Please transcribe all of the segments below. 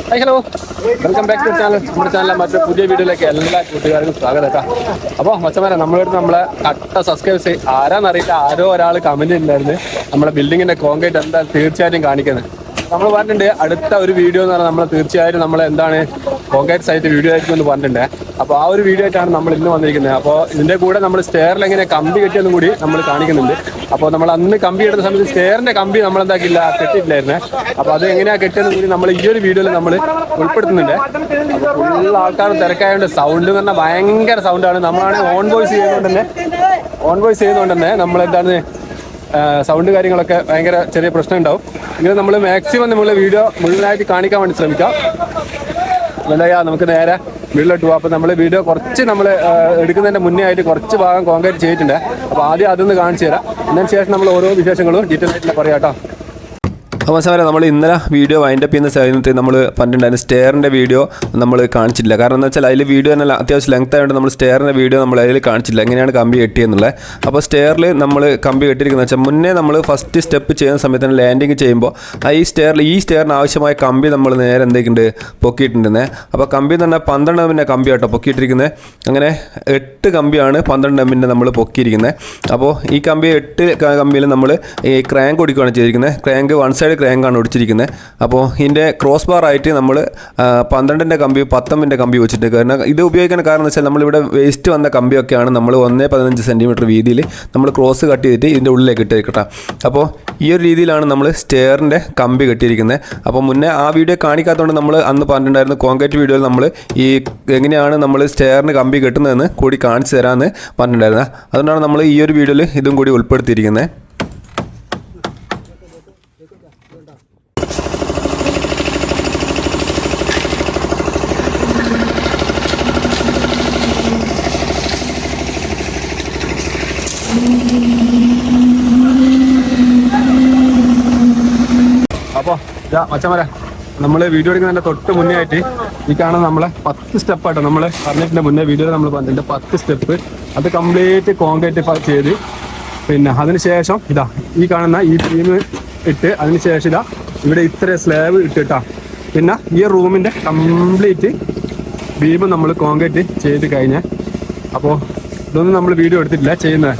Hi hello, welcome back to channel. നമ്മുടെ ചാനലിലെ മറ്റൊരു പുതിയ വീഡിയോയിലേക്ക് എല്ലാ കൂട്ടുകാർക്കും സ്വാഗതം കേട്ടോ. അപ്പോൾ മച്ചന്മാരെ, നമ്മളെടുത്ത് നമ്മളെ കട്ട സബ്സ്ക്രൈബേഴ്സ് ആരാന്നറിയില്ല, ആരോ ഒരാൾ കമന്റ് ഉണ്ടായിരുന്നു നമ്മുടെ ബിൽഡിങ്ങിന്റെ കോൺക്രീറ്റ് എന്താ തീർച്ചയായിട്ടും കാണിക്കുന്നത്. നമ്മൾ പറഞ്ഞിട്ടുണ്ട് അടുത്ത ഒരു വീഡിയോ എന്ന് പറഞ്ഞാൽ നമ്മൾ തീർച്ചയായിട്ടും നമ്മൾ എന്താണ് കോൺക്രീറ്റ് സൈറ്റ് വീഡിയോ ആയിരിക്കും എന്ന് പറഞ്ഞിട്ടുണ്ട്. അപ്പോൾ ആ ഒരു വീഡിയോ ആയിട്ടാണ് നമ്മൾ ഇന്ന് വന്നിരിക്കുന്നത്. അപ്പോൾ ഇതിന്റെ കൂടെ നമ്മൾ സ്റ്റെയറിൽ എങ്ങനെ കമ്പി കെട്ടിയെന്നും കൂടി നമ്മൾ കാണിക്കുന്നുണ്ട്. അപ്പോൾ നമ്മൾ അന്ന് കമ്പി എടുത്ത സമയത്ത് സ്റ്റെയറിന്റെ കമ്പി നമ്മൾ എന്താക്കില്ല, കെട്ടിയിട്ടില്ലായിരുന്നേ. അപ്പോൾ അത് എങ്ങനെയാ കെട്ടിയെന്ന് കൂടി നമ്മൾ ഈ ഒരു വീഡിയോയിൽ നമ്മൾ ഉൾപ്പെടുത്തുന്നുണ്ട്. അപ്പോൾ ഫുൾ ആൾക്കാർ തിരക്കായതുകൊണ്ട് സൗണ്ട് എന്ന് പറഞ്ഞാൽ ഭയങ്കര സൗണ്ടാണ്. നമ്മളാണെങ്കിൽ ഓൺ വോയിസ് ചെയ്യുന്നതുകൊണ്ട് തന്നെ നമ്മളെന്താണ് സൗണ്ട് കാര്യങ്ങളൊക്കെ ഭയങ്കര ചെറിയ പ്രശ്നം ഉണ്ടാവും. ഇങ്ങനെ നമ്മൾ മാക്സിമം നമ്മളെ വീഡിയോ മുഴുവനായിട്ട് കാണിക്കാൻ വേണ്ടി ശ്രമിക്കാം. അല്ലയാ, നമുക്ക് നേരെ വീട്ടിലോട്ട് പോകാം. അപ്പോൾ നമ്മൾ വീഡിയോ കുറച്ച് നമ്മൾ എടുക്കുന്നതിൻ്റെ മുന്നേ ആയിട്ട് കുറച്ച് ഭാഗം കോൺക്രീറ്റ് ചെയ്തിട്ടുണ്ട്. അപ്പോൾ ആദ്യം അതൊന്ന് കാണിച്ചു തരാം. അതിന് ശേഷം നമ്മൾ ഓരോ വിശേഷങ്ങളും ഡീറ്റെയിൽ ആയിട്ട് പറയാം കേട്ടോ. അപ്പോൾ സാറേ, നമ്മൾ ഇന്നലെ വീഡിയോ വൈൻഡപ്പ് ചെയ്യുന്ന സമയത്ത് നമ്മൾ പറഞ്ഞിട്ടുണ്ടായിരുന്നു സ്റ്റെയറിൻ്റെ വീഡിയോ നമ്മൾ കാണിച്ചില്ല. കാരണം എന്താ വെച്ചാൽ അതിൽ വീഡിയോ തന്നെ അത്യാവശ്യം ലെങ്ത് ആയതുകൊണ്ട് നമ്മൾ സ്റ്റെയറിൻ്റെ വീഡിയോ നമ്മൾ അതിൽ കാണിച്ചില്ല, എങ്ങനെയാണ് കമ്പി കെട്ടിയെന്നുള്ളത്. അപ്പോൾ സ്റ്റെയറിൽ നമ്മൾ കമ്പി കെട്ടിയിരിക്കുന്നത് വെച്ചാൽ മുന്നേ നമ്മൾ ഫസ്റ്റ് സ്റ്റെപ്പ് ചെയ്യുന്ന സമയത്ത് തന്നെ ലാൻഡിങ് ചെയ്യുമ്പോൾ ഈ സ്റ്റെയറിന് ആവശ്യമായ കമ്പി നമ്മൾ നേരെ എന്തൊക്കെയുണ്ട് പൊക്കിയിട്ടുണ്ടെന്നേ. അപ്പോൾ കമ്പി എന്ന് പറഞ്ഞാൽ 12 എമ്മിൻ്റെ കമ്പി കേട്ടോ പൊക്കിയിട്ടിരിക്കുന്നത്. അങ്ങനെ 8 കമ്പിയാണ് 12 എമ്മിൻ്റെ നമ്മൾ പൊക്കിയിരിക്കുന്നത്. അപ്പോൾ ഈ കമ്പി 8 കമ്പിയിൽ നമ്മൾ ഈ ക്രാങ്ക് ഒടിക്കുകയാണ് ചെയ്തിരിക്കുന്നത്. ക്രാങ്ക് വൺ സൈഡ് ക്രാങ്കാണ് ഒടിച്ചിരിക്കുന്നത്. അപ്പോൾ ഇതിൻ്റെ ക്രോസ് ബാർ ആയിട്ട് നമ്മൾ 12ൻ്റെ കമ്പി 10 എമ്മിൻ്റെ കമ്പി വെച്ചിട്ട്, കാരണം ഇത് ഉപയോഗിക്കാൻ കാരണം എന്ന് വെച്ചാൽ നമ്മളിവിടെ വേസ്റ്റ് വന്ന കമ്പിയൊക്കെയാണ് നമ്മൾ 1.15 സെൻറ്റിമീറ്റർ വീതിയിൽ നമ്മൾ ക്രോസ് കട്ട് ചെയ്തിട്ട് ഇതിൻ്റെ ഉള്ളിലേക്ക് ഇട്ടിരിക്കട്ടെ. അപ്പോൾ ഈ ഒരു രീതിയിലാണ് നമ്മൾ സ്റ്റെയറിൻ്റെ കമ്പി കെട്ടിയിരിക്കുന്നത്. അപ്പോൾ മുന്നേ ആ വീഡിയോ കാണിക്കാത്തതുകൊണ്ട് നമ്മൾ അന്ന് പറഞ്ഞിട്ടുണ്ടായിരുന്നു കോൺക്രീറ്റ് വീഡിയോയിൽ നമ്മൾ ഈ എങ്ങനെയാണ് നമ്മൾ സ്റ്റെയറിന് കമ്പി കെട്ടുന്നതെന്ന് കൂടി കാണിച്ചു തരാമെന്ന് പറഞ്ഞിട്ടുണ്ടായിരുന്നത്. അതുകൊണ്ടാണ് നമ്മൾ ഈ ഒരു വീഡിയോയിൽ ഇതും കൂടി ഉൾപ്പെടുത്തിയിരിക്കുന്നത്. അപ്പോൾ മച്ചന്മാരെ, നമ്മൾ വീഡിയോ എടുക്കുന്നതിൻ്റെ തൊട്ട് മുന്നേ ആയിട്ട് ഈ കാണുന്ന നമ്മളെ 10 സ്റ്റെപ്പായിട്ടോ നമ്മൾ പറഞ്ഞിട്ടുണ്ട്. മുന്നേ വീഡിയോയിൽ നമ്മൾ പറഞ്ഞിട്ടുണ്ട് 10 സ്റ്റെപ്പ്. അത് കംപ്ലീറ്റ് കോൺക്രീറ്റ് ചെയ്ത് പിന്നെ അതിനുശേഷം ഈ കാണുന്ന ഈ ബീം ഇട്ട് അതിനുശേഷം ഇവിടെ ഇത്ര സ്ലാബ് ഇട്ടിട്ടാ പിന്നെ ഈ റൂമിൻ്റെ കംപ്ലീറ്റ് ബീം നമ്മൾ കോൺക്രീറ്റ് ചെയ്ത് കഴിഞ്ഞാൽ. അപ്പോൾ ഇതൊന്നും നമ്മൾ വീഡിയോ എടുത്തിട്ടില്ല ചെയ്യുന്നത്.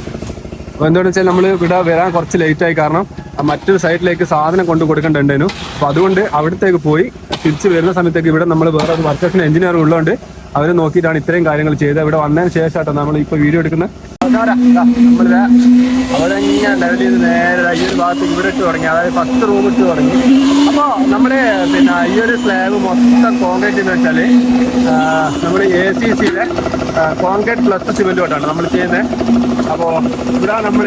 അപ്പോൾ എന്താണെന്ന് വെച്ചാൽ നമ്മൾ ഇവിടെ വരാൻ കുറച്ച് ലേറ്റായി, കാരണം മറ്റൊരു സൈഡിലേക്ക് സാധനം കൊണ്ട് കൊടുക്കേണ്ടതുണ്ടായിരുന്നു. അപ്പോൾ അതുകൊണ്ട് അവിടത്തേക്ക് പോയി തിരിച്ച് വരുന്ന സമയത്തേക്ക് ഇവിടെ നമ്മൾ വേറെ ഒരു വർക്കേഴ്സിന് എഞ്ചിനീയർ ഉള്ളതുകൊണ്ട് അവർ നോക്കിയിട്ടാണ് ഇത്രയും കാര്യങ്ങൾ ചെയ്തത്. ഇവിടെ വന്നതിന് ശേഷമാട്ടോ നമ്മൾ ഇപ്പോൾ വീഡിയോ എടുക്കുന്നത്. നമ്മളിത് അവിടെ ഇങ്ങനെ ലെവൽ ചെയ്ത് നേരെ ഈ ഒരു ഭാഗത്ത് ഇവിടെ ഇട്ട് തുടങ്ങി, അതായത് ഫസ്റ്റ് റൂം ഇട്ട് തുടങ്ങി. അപ്പോൾ നമ്മൾ പിന്നെ ഈ ഒരു സ്ലാബ് മൊത്തം കോൺക്രീറ്റ് എന്ന് വെച്ചാൽ നമ്മൾ ACCയിലെ കോൺക്രീറ്റ് പ്ലസ് സിമെൻറ്റ് കൊണ്ടാണ് നമ്മൾ ചെയ്യുന്നത്. അപ്പോൾ ഇവിടെ നമ്മൾ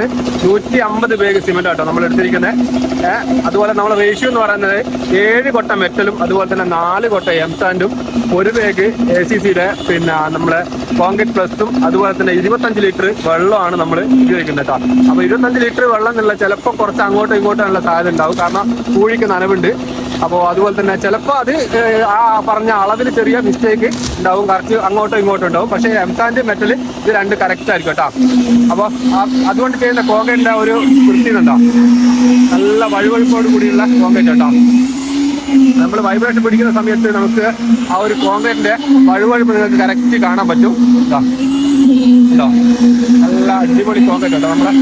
150 ബാഗ് സിമെന്റ് ആട്ടോ നമ്മൾ എടുത്തിരിക്കുന്നത്. അതുപോലെ നമ്മളെ റേഷ്യോ എന്ന് പറയുന്നത് 7 കൊട്ട മെറ്റലും അതുപോലെ തന്നെ 4 കൊട്ട എംസാൻഡും 1 ബാഗ് ACCയുടെ പിന്നെ നമ്മളെ കോൺക്രീറ്റ് പ്ലസും അതുപോലെ തന്നെ 25 ലിറ്റർ വെള്ളമാണ് നമ്മൾ ഉപയോഗിക്കുന്നത് കേട്ടോ. അപ്പോൾ 25 ലിറ്റർ വെള്ളം എന്നുള്ള ചിലപ്പോൾ കുറച്ച് അങ്ങോട്ടും ഇങ്ങോട്ടുള്ള സാധ്യത ഉണ്ടാവും, കാരണം പൂഴിക്ക് നനവുണ്ട്. അപ്പോൾ അതുപോലെ തന്നെ ചിലപ്പോൾ അത് ആ പറഞ്ഞ അളവിൽ ചെറിയ മിസ്റ്റേക്ക് ഉണ്ടാവും, കുറച്ച് അങ്ങോട്ടും ഇങ്ങോട്ടും ഉണ്ടാവും. പക്ഷേ എംസാൻഡ് മെറ്റൽ ഇത് 2 കറക്റ്റ് ആയിരിക്കും കേട്ടോ. അപ്പോൾ അതുകൊണ്ട് ചെയ്യുന്ന കോൺക്രീറ്റിൻ്റെ ഒരു വൃത്തിയുണ്ടോ, നല്ല വഴുവഴുപ്പോട് കൂടിയുള്ള കോൺക്രീറ്റ് കേട്ടോ. നമ്മൾ വൈബ്രേഷൻ പിടിക്കുന്ന സമയത്ത് നമുക്ക് ആ ഒരു കോൺക്രീറ്റിന്റെ വഴുവഴുപ്പ് നിങ്ങൾക്ക് കറക്റ്റ് കാണാൻ പറ്റും കേട്ടോ. നല്ല അടിപൊളി കോൺക്രീറ്റ് കേട്ടോ നമ്മളെ.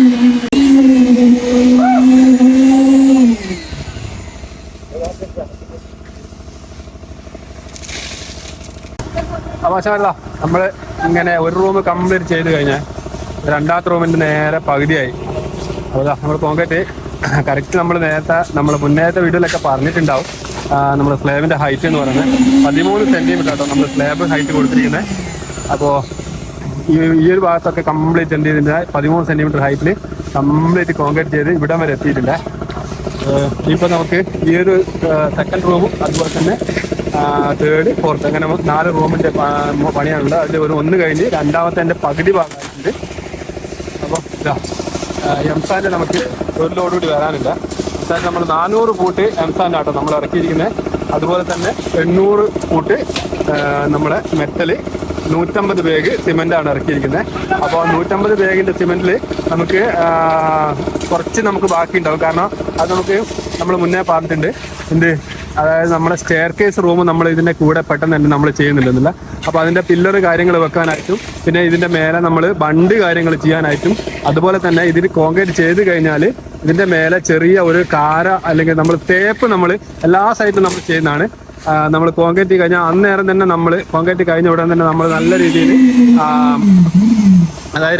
അവശമല്ല, നമ്മൾ ഇങ്ങനെ ഒരു റൂം കംപ്ലീറ്റ് ചെയ്ത് കഴിഞ്ഞാൽ രണ്ടാമത്തെ റൂമിൻ്റെ നേരെ പകുതിയായി. അപ്പോൾ നമ്മൾ കോൺക്രീറ്റ് കറക്റ്റ് നമ്മൾ നേരത്തെ നമ്മൾ മുന്നേത്തെ വീഡിയോയിലൊക്കെ പറഞ്ഞിട്ടുണ്ടാവും. നമ്മൾ സ്ലാബിൻ്റെ ഹൈറ്റ് എന്ന് പറയുന്നത് 13 സെൻറ്റിമീറ്റർ കേട്ടോ നമ്മൾ സ്ലാബ് ഹൈറ്റ് കൊടുത്തിരിക്കുന്നത്. അപ്പോൾ ഈ ഒരു ഭാഗത്തൊക്കെ കംപ്ലീറ്റ് എന്ത് ചെയ്തിട്ടുണ്ട്, 13 സെൻറ്റിമീറ്റർ ഹൈറ്റിൽ കംപ്ലീറ്റ് കോൺക്രീറ്റ് ചെയ്ത് ഇവിടം വരെ എത്തിയിട്ടുണ്ട്. ഇപ്പോൾ നമുക്ക് ഈ ഒരു സെക്കൻഡ് റൂമും അതുപോലെ തന്നെ തേർഡ് ഫോർത്ത് അങ്ങനെ 4 റൂമിൻ്റെ പണിയാണുള്ളത്. അതിൽ ഒന്ന് കഴിഞ്ഞ് രണ്ടാമത്തെ എൻ്റെ പകുതി ഭാഗമായിട്ടുണ്ട്. അപ്പോൾ എംസാൻഡ് നമുക്ക് ഒരു ലോഡുകൂടി വരാനില്ല. എംസാൻഡ് നമ്മൾ 400 ഫൂട്ട് എംസാൻഡ് ആട്ടോ നമ്മൾ ഇറക്കിയിരിക്കുന്നത്. അതുപോലെ തന്നെ 800 ഫൂട്ട് നമ്മളെ മെറ്റൽ 150 ബാഗ് സിമെന്റാണ് ഇറക്കിയിരിക്കുന്നത്. അപ്പോൾ 150 ബാഗിന്റെ സിമെന്റിൽ നമുക്ക് കുറച്ച് നമുക്ക് ബാക്കി ഉണ്ടാവും. കാരണം അത് നമ്മൾ മുന്നേ പറഞ്ഞിട്ടുണ്ട് എന്ത്, അതായത് നമ്മുടെ സ്റ്റെയർ കേസ് റൂം നമ്മൾ ഇതിന്റെ കൂടെ പെട്ടെന്ന് തന്നെ നമ്മൾ ചെയ്യുന്നില്ലെന്നില്ല. അപ്പോൾ അതിന്റെ പില്ലർ കാര്യങ്ങൾ വെക്കാനായിട്ടും പിന്നെ ഇതിന്റെ മേലെ നമ്മൾ ബണ്ട് കാര്യങ്ങൾ ചെയ്യാനായിട്ടും അതുപോലെ തന്നെ ഇതിന് കോൺക്രീറ്റ് ചെയ്ത് കഴിഞ്ഞാൽ ഇതിന്റെ മേലെ ചെറിയ ഒരു കാര അല്ലെങ്കിൽ നമ്മൾ തേപ്പ് നമ്മൾ എല്ലാ സൈഡിലും നമ്മൾ ചെയ്യുന്നതാണ്. നമ്മൾ കോൺക്രീറ്റ് കഴിഞ്ഞാൽ അന്നേരം തന്നെ നമ്മൾ കോൺക്രീറ്റ് കഴിഞ്ഞ ഉടൻ തന്നെ നമ്മൾ നല്ല രീതിയിൽ അതായത്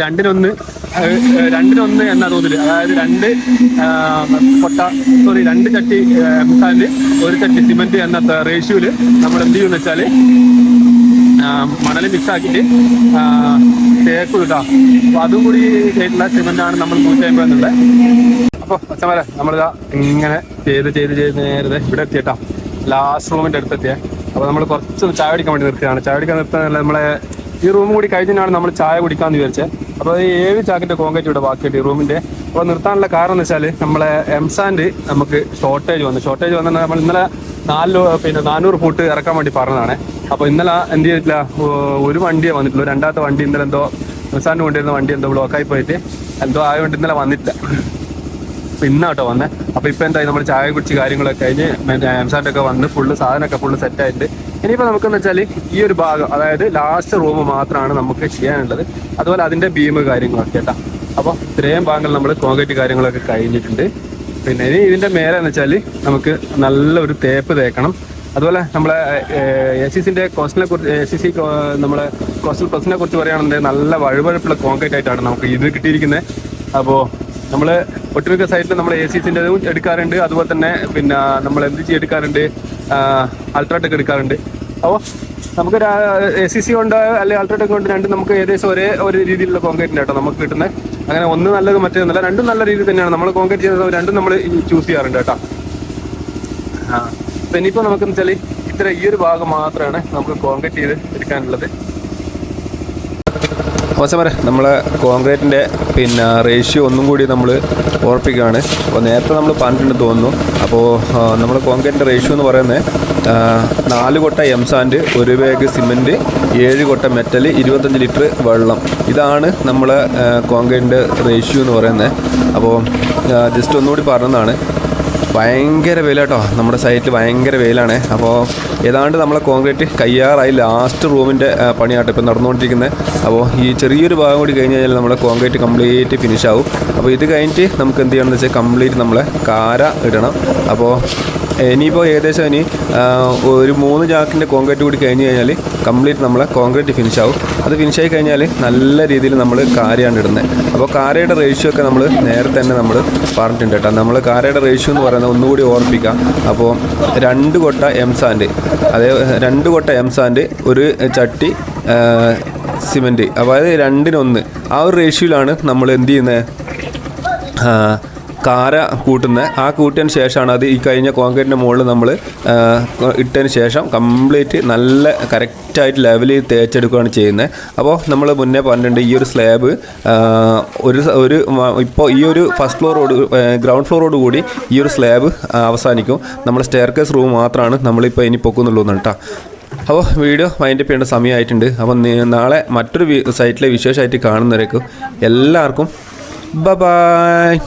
രണ്ടിനൊന്ന് എന്ന തോതിൽ, അതായത് 2 ചട്ടി എംസാൻഡ് 1 ചട്ടി സിമെന്റ് എന്ന റേഷ്യോയിൽ നമ്മൾ എന്ത് ചെയ്യുമെന്ന് വെച്ചാൽ മണൽ മിക്സാക്കിയിട്ട് തേക്ക് കിട്ടാം. അപ്പോൾ അതും കൂടി ചെയ്തിട്ടുള്ള സിമെന്റാണ് നമ്മൾ 150 എന്നുള്ളത്. അപ്പോൾ അച്ഛന്മാരെ നമ്മളിതാ ഇങ്ങനെ ചെയ്ത് നേരത്തെ ഇവിടെ എത്തിയിട്ടാ ലാസ്റ്റ് റൂമിന്റെ അടുത്തെത്തിയേ. അപ്പോൾ നമ്മൾ കുറച്ച് ചായ കുടിക്കാൻ വേണ്ടി നിർത്തിയാണ്. ചായ കുടിക്കാൻ നിർത്താനല്ല, നമ്മളെ ഈ റൂം കൂടി കഴിഞ്ഞാണ് നമ്മൾ ചായ കുടിക്കാന്ന് വിചാരിച്ചത്. അപ്പോൾ ഈ 7 ചാക്കിന്റെ കോൺക്രീറ്റ് ഇവിടെ ബാക്കിയിട്ട് ഈ റൂമിന്റെ. അപ്പോൾ നിർത്താനുള്ള കാരണം എന്ന് വെച്ചാൽ നമ്മളെ എംസാൻഡ് നമുക്ക് ഷോർട്ടേജ് വന്നിട്ട് നമ്മൾ ഇന്നലെ 400 ഫുട്ട് ഇറക്കാൻ വേണ്ടി പറഞ്ഞതാണ്. അപ്പോൾ ഇന്നലെ എന്ത് ചെയ്തിട്ടില്ല, ഒരു വണ്ടിയെ വന്നിട്ടുള്ളൂ. രണ്ടാമത്തെ വണ്ടി ഇന്നലെ എന്തോ എംസാൻഡ് കൊണ്ടിരുന്ന വണ്ടി എന്തോ ബ്ലോക്കായി പോയിട്ട് എന്തോ ആയതുകൊണ്ട് ഇന്നലെ വന്നിട്ടില്ല. അപ്പോൾ ഇന്നാട്ടോ വന്നേ. അപ്പോൾ ഇപ്പോൾ എന്തായി, നമ്മൾ ചായ കുടിച്ച് കാര്യങ്ങളൊക്കെ കഴിഞ്ഞ് എംസാൻഡൊക്കെ വന്ന് സാധനമൊക്കെ ഫുള്ള് സെറ്റായിട്ട് ഇനിയിപ്പോൾ നമുക്കെന്ന് വെച്ചാൽ ഈ ഒരു ഭാഗം, അതായത് ലാസ്റ്റ് റൂം മാത്രമാണ് നമുക്ക് ചെയ്യാനുള്ളത്. അതുപോലെ അതിൻ്റെ ബീം കാര്യങ്ങളൊക്കെ കേട്ടോ. അപ്പോൾ ഇത്രയും ഭാഗങ്ങൾ നമ്മൾ കോൺക്രീറ്റ് കാര്യങ്ങളൊക്കെ കഴിഞ്ഞിട്ടുണ്ട്. പിന്നെ ഇനി ഇതിൻ്റെ മേലെ എന്ന് വെച്ചാൽ നമുക്ക് നല്ലൊരു തേപ്പ് തേക്കണം. അതുപോലെ നമ്മളെ ACCൻ്റെ കോസ്റ്റിനെ കുറിച്ച് നമ്മളെ കോസ്റ്റൽ പ്ലസിനെ കുറിച്ച് പറയുകയാണെന്നുണ്ടെങ്കിൽ നല്ല വഴുവഴുപ്പുള്ള കോൺക്രീറ്റ് ആയിട്ടാണ് നമുക്ക് ഇത് കിട്ടിയിരിക്കുന്നത്. അപ്പോൾ നമ്മൾ ഒട്ടുമിക്ക സൈറ്റിൽ നമ്മൾ ACCൻ്റെ എടുക്കാറുണ്ട്. അതുപോലെ തന്നെ പിന്നെ നമ്മൾ MCC എടുക്കാറുണ്ട്, അൾട്രാടെക് എടുക്കാറുണ്ട്. അപ്പോൾ നമുക്ക് ACC കൊണ്ട് അല്ലെങ്കിൽ അൾട്രാടെക് കൊണ്ട് രണ്ടും നമുക്ക് ഏകദേശം ഒരു രീതിയിലുള്ള കോൺക്രീറ്റിൻ്റെ കേട്ടോ നമുക്ക് കിട്ടുന്നത്. അങ്ങനെ ഒന്ന് നല്ലത് മറ്റേന്നല്ല, രണ്ടും നല്ല രീതിയിൽ തന്നെയാണ് നമ്മൾ കോൺക്രീറ്റ് ചെയ്യുന്നത്. രണ്ടും നമ്മൾ ചൂസ് ചെയ്യാറുണ്ട് കേട്ടോ. അപ്പം ഇനിയിപ്പോൾ നമുക്കെന്ന് വെച്ചാൽ ഈ ഒരു ഭാഗം മാത്രമാണ് നമുക്ക് കോൺക്രീറ്റ് ചെയ്ത് എടുക്കാനുള്ളത്. അവസാനം നമ്മളെ കോൺക്രീറ്റിൻ്റെ പിന്നെ റേഷ്യോ ഒന്നും കൂടി നമ്മൾ ഉറപ്പിക്കുകയാണ്. അപ്പോൾ നേരത്തെ നമ്മൾ പറഞ്ഞിട്ടുണ്ടെന്ന് തോന്നുന്നു. അപ്പോൾ നമ്മൾ കോൺക്രീറ്റിൻ്റെ റേഷ്യോ എന്ന് പറയുന്നത് 4 കൊട്ട എംസാൻഡ്, 1 ബാഗ് സിമെൻറ്റ്, 7 കൊട്ട മെറ്റൽ, 25 ലിറ്റർ വെള്ളം. ഇതാണ് നമ്മളെ കോൺക്രീറ്റിൻ്റെ റേഷ്യോ എന്ന് പറയുന്നത്. അപ്പോൾ ജസ്റ്റ് ഒന്നുകൂടി പറഞ്ഞതാണ്. ഭയങ്കര വെയിൽ കേട്ടോ, നമ്മുടെ സൈറ്റിൽ ഭയങ്കര വെയിലാണ്. അപ്പോൾ ഏതാണ്ട് നമ്മളെ കോൺക്രീറ്റ് കയ്യാറായി ലാസ്റ്റ് റൂമിൻ്റെ പണിയാട്ടോ ഇപ്പോൾ നടന്നുകൊണ്ടിരിക്കുന്നത്. അപ്പോൾ ഈ ചെറിയൊരു ഭാഗം കൂടി കഴിഞ്ഞ് കഴിഞ്ഞാൽ നമ്മളെ കോൺക്രീറ്റ് കംപ്ലീറ്റ് ഫിനിഷ് ആവും. അപ്പോൾ ഇത് കഴിഞ്ഞിട്ട് നമുക്ക് എന്ത് ചെയ്യണമെന്ന് വെച്ചാൽ കംപ്ലീറ്റ് നമ്മളെ കാര ഇടണം. അപ്പോൾ ഇനിയിപ്പോൾ ഏകദേശം ഒരു 3 ചാക്കിൻ്റെ കോൺക്രീറ്റ് കൂടി കഴിഞ്ഞ് കഴിഞ്ഞാൽ കംപ്ലീറ്റ് നമ്മളെ കോൺക്രീറ്റ് ഫിനിഷ് ആവും. അത് ഫിനിഷായി കഴിഞ്ഞാൽ നല്ല രീതിയിൽ നമ്മൾ കാരയാണ് ഇടുന്നത്. അപ്പോൾ കാരയുടെ റേഷ്യോ ഒക്കെ നമ്മൾ നേരത്തെ തന്നെ നമ്മൾ പറഞ്ഞിട്ടുണ്ട് കേട്ടോ. നമ്മൾ കാരയുടെ റേഷ്യോ എന്ന് പറയുന്നത് ഒന്നുകൂടി ഓർപ്പിക്കാം. അപ്പോൾ 2 കൊട്ട എംസാൻഡ്, അതേ 2 കൊട്ട എംസാൻഡ്, 1 ചട്ടി സിമെൻറ്റ്, അതായത് 2:1 ആ ഒരു റേഷ്യോയിലാണ് നമ്മൾ എന്ത് ചെയ്യുന്നത്, കാര കൂട്ടുന്നത്. ആ കൂട്ടിയതിന് ശേഷമാണ് അത് ഈ കഴിഞ്ഞ കോൺക്രീറ്റിൻ്റെ മുകളിൽ നമ്മൾ ഇട്ടതിന് ശേഷം കംപ്ലീറ്റ് നല്ല കറക്റ്റായിട്ട് ലെവലിൽ തേച്ചെടുക്കുകയാണ് ചെയ്യുന്നത്. അപ്പോൾ നമ്മൾ മുന്നേ പറഞ്ഞിട്ടുണ്ട് ഈ ഒരു സ്ലാബ് ഇപ്പോൾ ഈ ഒരു ഫസ്റ്റ് ഫ്ലോറോട് ഗ്രൗണ്ട് ഫ്ലോറോട് കൂടി ഈ ഒരു സ്ലാബ് അവസാനിക്കും. നമ്മൾ സ്റ്റെയർ കേസ് റൂം മാത്രമാണ് നമ്മളിപ്പോൾ ഇനി പൊക്കുന്നുള്ളൂ കേട്ടോ. അപ്പോൾ വീഡിയോ വൈൻഡപ്പ് ചെയ്യേണ്ട സമയമായിട്ടുണ്ട്. അപ്പോൾ നാളെ മറ്റൊരു സൈറ്റിലെ വിശേഷമായിട്ട് കാണുന്നവരേക്കും എല്ലാവർക്കും ബൈ.